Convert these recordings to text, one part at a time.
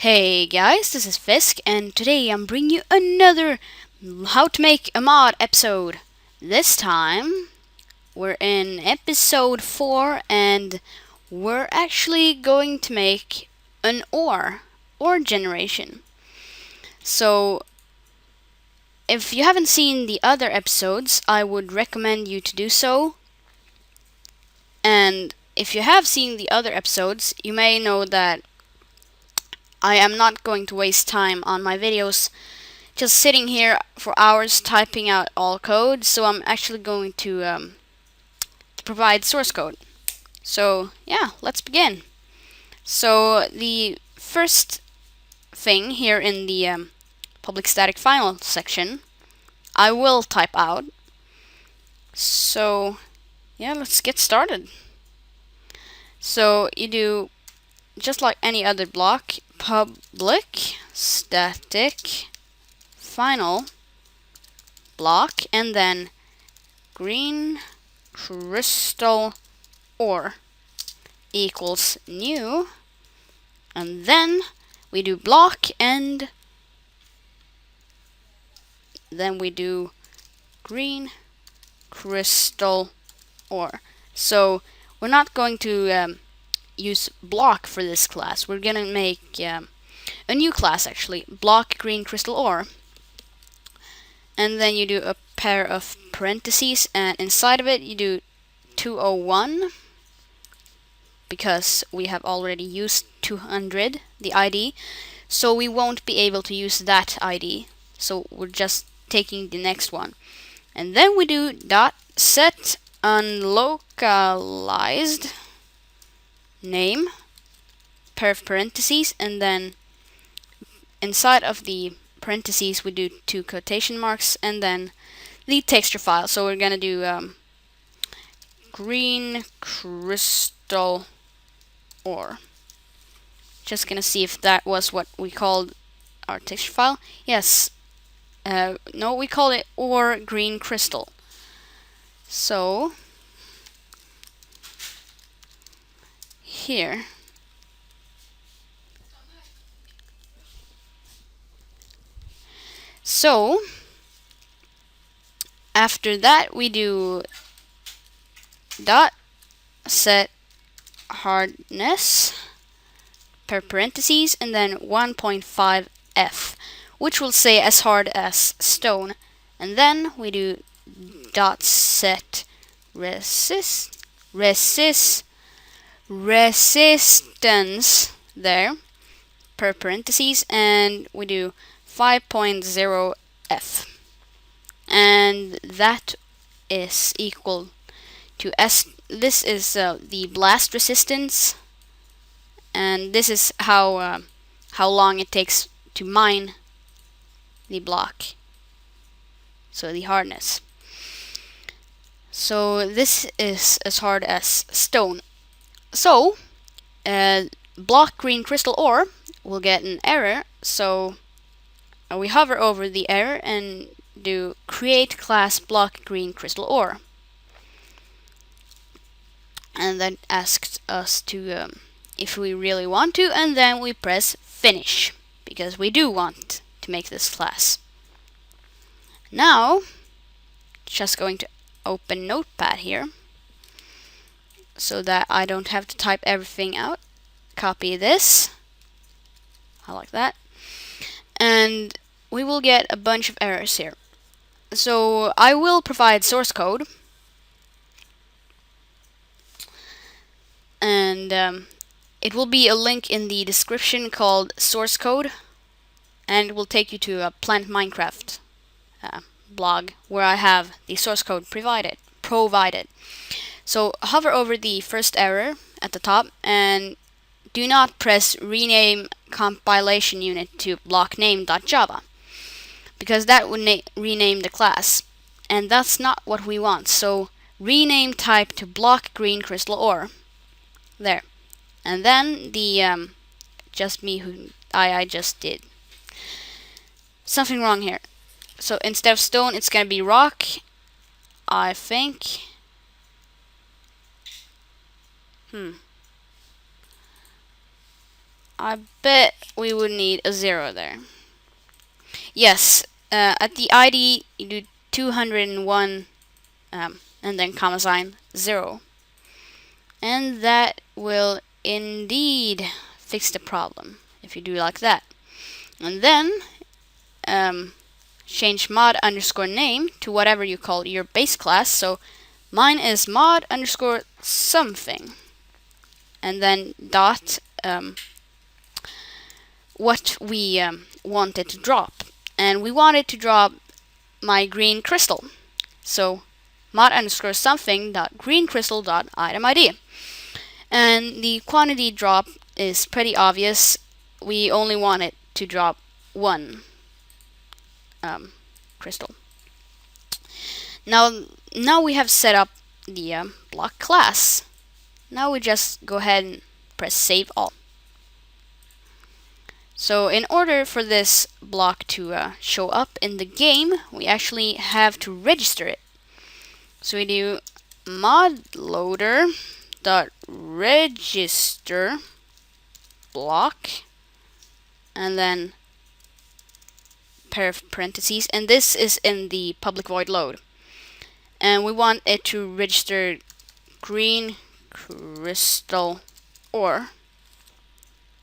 Hey guys, this is Fisk, and today I'm bringing you another How to Make a Mod episode. This time, we're in episode 4, and we're actually going to make an ore generation. So, if you haven't seen the other episodes, I would recommend you to do so. And if you have seen the other episodes, you may know that I am not going to waste time on my videos just sitting here for hours typing out all code, so I'm actually going to provide source code. So yeah, let's begin. So the first thing here in the public static final section, I will type out. So yeah, let's get started. So you do just like any other block, public static final block, and then green crystal ore equals new, and then we do block, and then we do green crystal ore. So we're not going to use block for this class. We're gonna make a new class, actually, block green crystal ore, and then you do a pair of parentheses, and inside of it you do 201 because we have already used 200, the ID, so we won't be able to use that ID, so we're just taking the next one. And then we do dot set unlocalized name, pair of parentheses, and then inside of the parentheses we do 2 quotation marks, and then the texture file. So we're gonna do green crystal ore. Just gonna see if that was what we called our texture file. Yes. No, we call it ore green crystal. So here, so after that we do dot set hardness per parentheses, and then 1.5 F, which will say as hard as stone. And then we do dot set resistance there per parentheses, and we do 5.0 F, and that is equal to S. This is the blast resistance, and this is how long it takes to mine the block, so the hardness. So this is as hard as stone. So block green crystal ore will get an error, so we hover over the error and do create class block green crystal ore, and that asks us to if we really want to, and then we press finish because we do want to make this class. Now just going to open Notepad here so that I don't have to type everything out. Copy this, I like that, and we will get a bunch of errors here. So I will provide source code, and it will be a link in the description called source code, and it will take you to a Plant Minecraft blog where I have the source code provided. So hover over the first error at the top, and do not press rename compilation unit to blockname.java because that would rename the class, and that's not what we want. So rename type to block green crystal ore there, and then the I just did something wrong here. So instead of stone, it's gonna be rock, I think. I bet we would need a 0 there. Yes, at the ID you do 201 and then comma sign 0. And that will indeed fix the problem if you do like that. And then change mod underscore name to whatever you call your base class. So mine is mod underscore something. And then dot what we want it to drop. And we want it to drop my green crystal. So mod underscore something dot green crystal dot item ID. And the quantity drop is pretty obvious. We only want it to drop one crystal. Now we have set up the block class. Now we just go ahead and press save all. So in order for this block to show up in the game, we actually have to register it. So we do Modloader dot register block and then pair of parentheses, and this is in the public void load, and we want it to register green crystal ore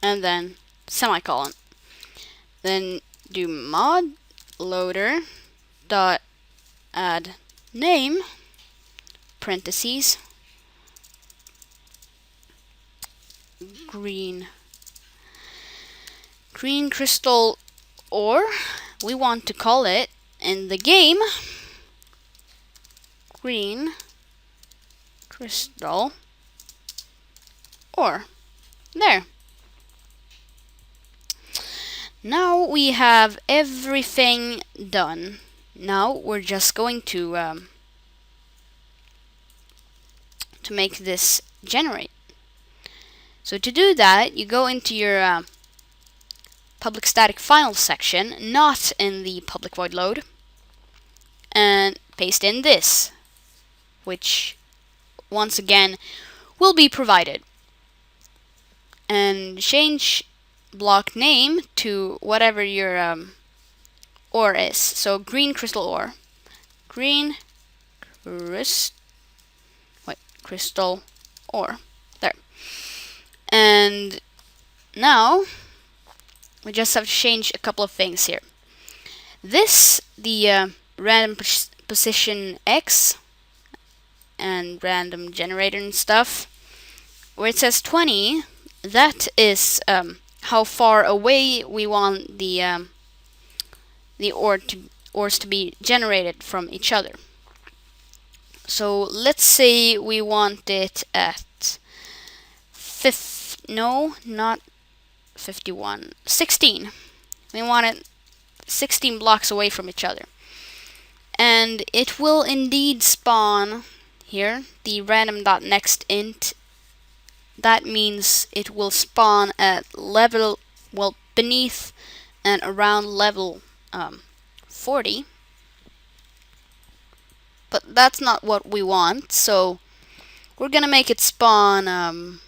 and then semicolon. Then do mod loader dot add name parentheses green crystal ore. We want to call it in the game green crystal ore. There. Now we have everything done. Now we're just going to make this generate. So to do that, you go into your public static final section, not in the public void load, and paste in this, which once again will be provided. And change block name to whatever your ore is. So green crystal ore. Green crystal ore. There. And now we just have to change a couple of things here. This, the random position X and random generator and stuff, where it says 20, that is how far away we want the ores to be generated from each other. So let's say we want it at 16. We want it 16 blocks away from each other. And it will indeed spawn here, the random.nextInt. That means it will spawn at level, well, beneath and around level 40. But that's not what we want, so we're gonna make it spawn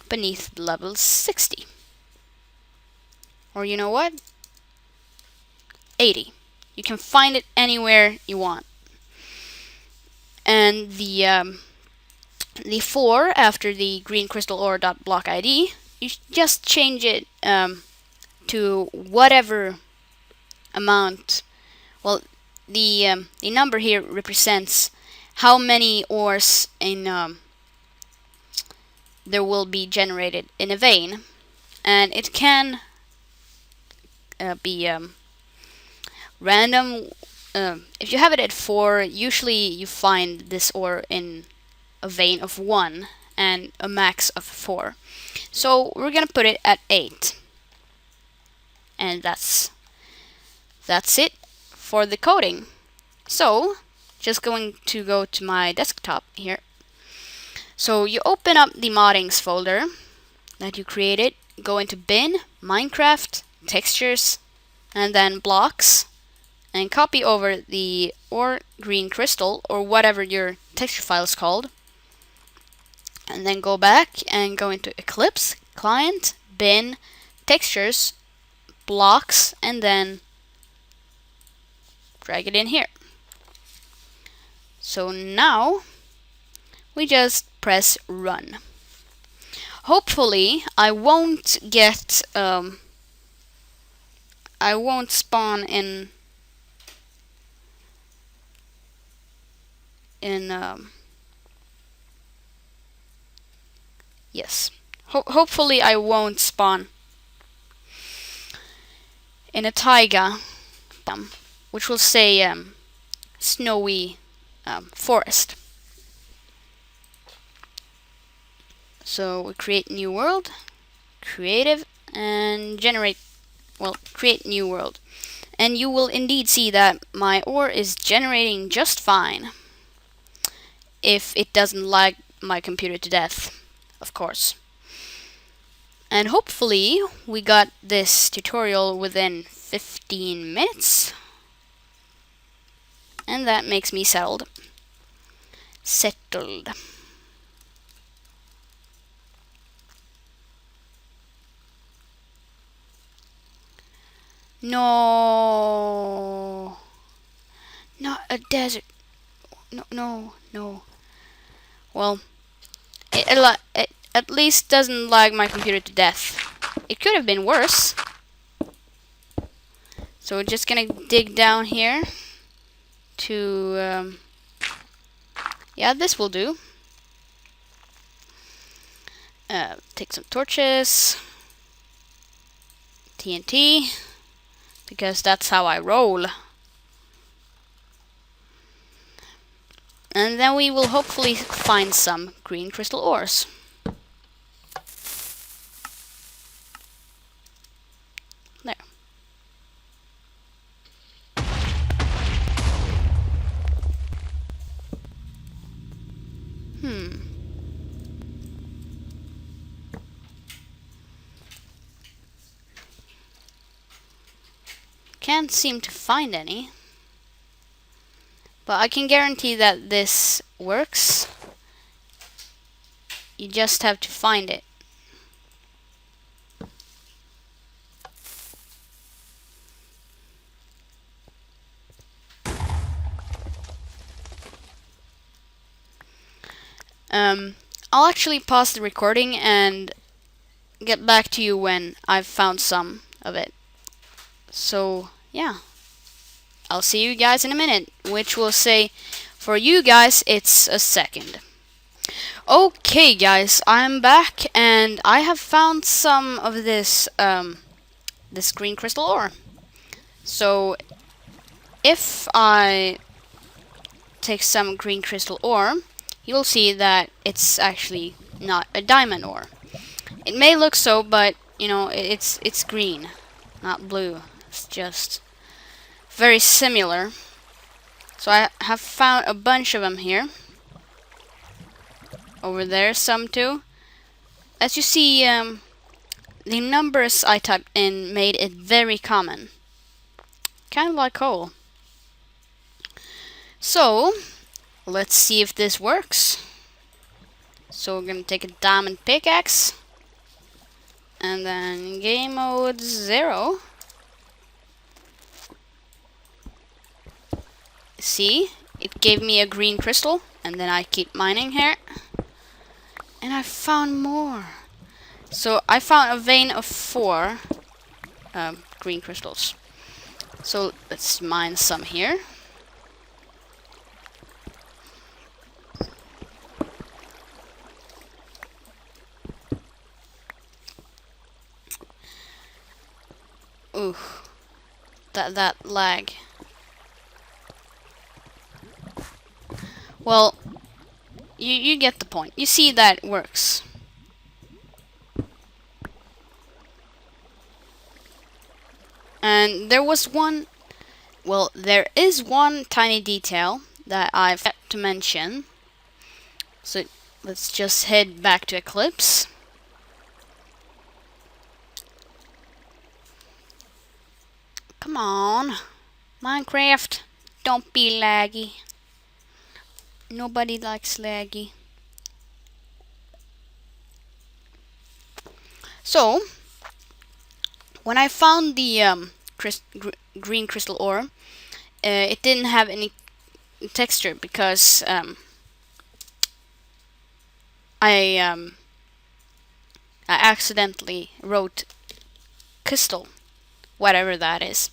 beneath level 60. Or you know what? 80. You can find it anywhere you want. And the 4 after the green crystal ore dot block ID, you just change it to whatever amount. Well, the number here represents how many ores in there will be generated in a vein, and it can be random. If you have it at 4, usually you find this ore in a vein of 1 and a max of 4. So we're gonna put it at 8, and that's it for the coding. So just going to go to my desktop here. So you open up the moddings folder that you created, go into bin, Minecraft, textures, and then blocks, and copy over the ore green crystal or whatever your texture file is called. And then go back and go into Eclipse, Client, bin, textures, blocks, and then drag it in here. So now we just press run. Hopefully I won't get I won't spawn in yes. Hopefully I won't spawn in a taiga, which will say snowy forest. So we create new world, creative, and generate, well, create new world. And you will indeed see that my ore is generating just fine. If it doesn't lag my computer to death, of course. And hopefully we got this tutorial within 15 minutes. And that makes me settled. Settled. No. Not a desert. No. Well, it at least doesn't lag my computer to death. It could have been worse. So we're just gonna dig down here to yeah, this will do. Take some torches, TNT, because that's how I roll. And then we will hopefully find some green crystal ores. There. Can't seem to find any. But I can guarantee that this works. You just have to find it. I'll actually pause the recording and get back to you when I've found some of it. So, yeah. I'll see you guys in a minute, which will say, for you guys, it's a second. Okay, guys, I'm back, and I have found some of this, this green crystal ore. So, if I take some green crystal ore, you'll see that it's actually not a diamond ore. It may look so, but, you know, it's green, not blue. It's just very similar. So I have found a bunch of them here. Over there, some too. As you see, the numbers I typed in made it very common. Kind of like coal. So, let's see if this works. So we're gonna take a diamond pickaxe. And then game mode 0. See, it gave me a green crystal, and then I keep mining here, and I found more. So I found a vein of 4 green crystals. So let's mine some here. Ooh, that lag. Well, you get the point. You see that it works. And there was one, well, there is one tiny detail that I've got to mention. So let's just head back to Eclipse. Come on, Minecraft, don't be laggy. Nobody likes laggy. So, when I found the green crystal ore, it didn't have any texture because I accidentally wrote crystal, whatever that is.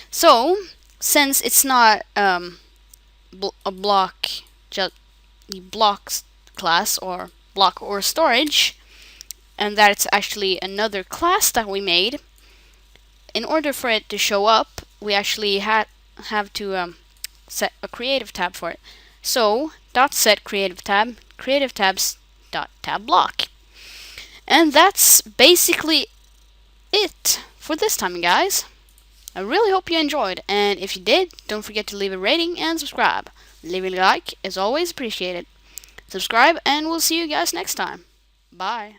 So since it's not a block, just the blocks class or block or storage, and that it's actually another class that we made, in order for it to show up, we actually have to set a creative tab for it. So .set creative tabs .tab block. And that's basically it for this time, guys. I really hope you enjoyed, and if you did, don't forget to leave a rating and subscribe. Leaving a like is always appreciated. Subscribe, and we'll see you guys next time. Bye.